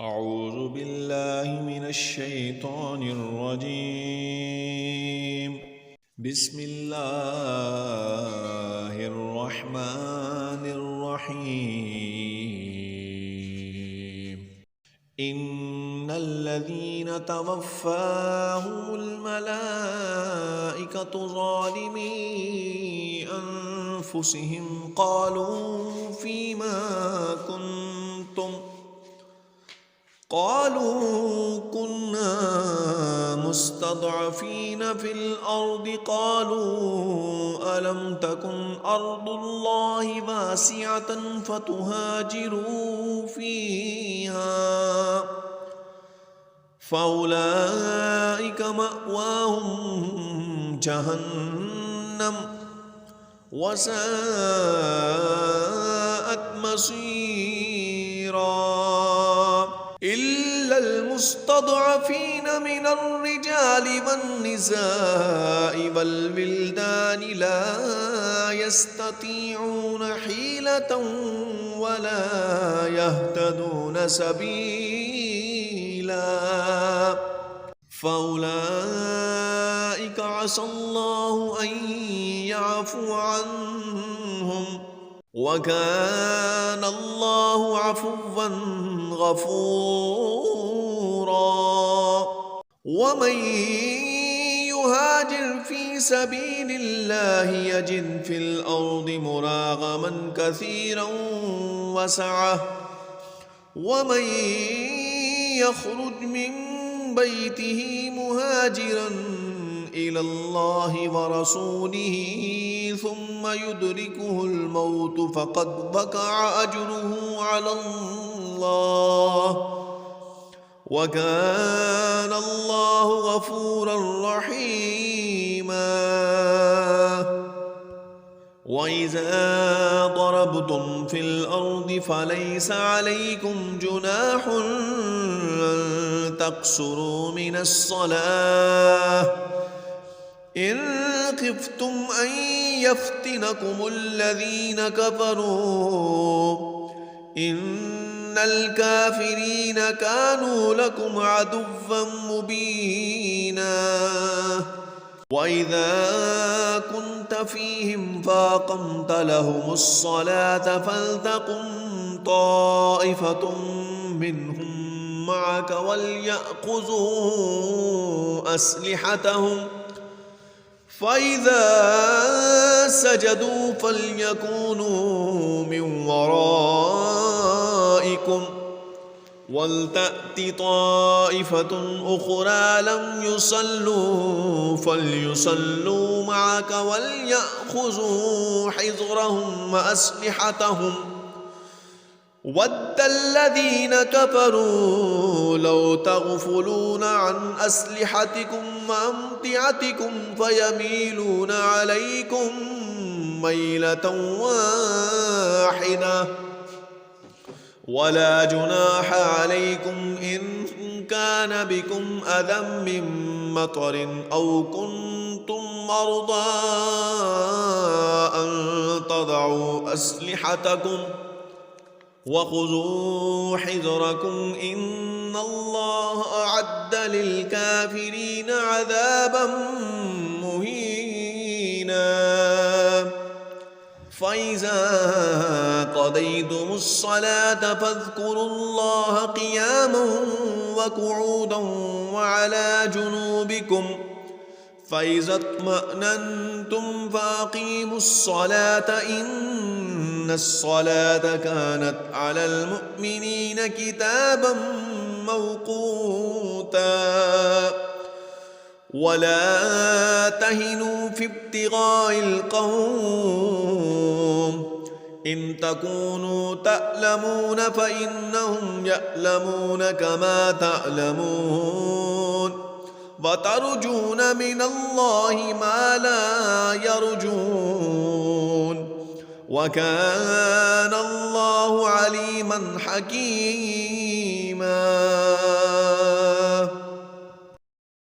أعوذ بالله من الشيطان الرجيم. بسم الله الرحمن الرحيم. إن الذين توفاهم الملائكة ظالمي أنفسهم قالوا فيما كنتم قالوا كنا مستضعفين في الأرض قالوا ألم تكن أرض الله واسعة فتهاجروا فيها فأولئك مأواهم جهنم وساءت مصيرا إلا المستضعفين من الرجال والنساء والولدان لا يستطيعون حيلة ولا يهتدون سبيلا فأولئك عسى الله أن يعفو عنهم وكان الله عفوا غفورا. ومن يهاجر في سبيل الله يجد في الأرض مراغما كثيرا وسعة ومن يخرج من بيته مهاجرا إلى الله ورسوله ثم يدركه الموت فقد وقع أجره على الله وكان الله غفورا رحيما. وإذا ضربتم في الأرض فليس عليكم جناح أن تقصروا من الصلاة إن خفتم أن يفتنكم الذين كفروا إن الكافرين كانوا لكم عدوا مبينا. وإذا كنت فيهم فأقمت لهم الصلاة فلتقم طائفة منهم معك وليأخذوا أسلحتهم فإذا سجدوا فليكونوا من ورائكم ولتأت طائفة أخرى لم يصلوا فليصلوا معك وليأخذوا حذرهم وأسلحتهم ود الذين كفروا لو تغفلون عن أسلحتكم وأمتعتكم فيميلون عليكم ميلة واحدة ولا جناح عليكم إن كان بكم أذى من مطر أو كنتم مرضى أن تضعوا أسلحتكم وخذوا حذركم إن الله أعد للكافرين عذابا مهينا. فإذا قضيتم الصلاة فاذكروا الله قياما وقعودا وعلى جنوبكم فإذا اطمأننتم فأقيموا الصلاة إن الصلاة كانت على المؤمنين كتابا موقوتا. ولا تهنوا في ابتغاء القوم إن تكونوا تألمون فإنهم يألمون كما تألمون وترجون من الله ما لا يرجون وكان الله عليما حكيما.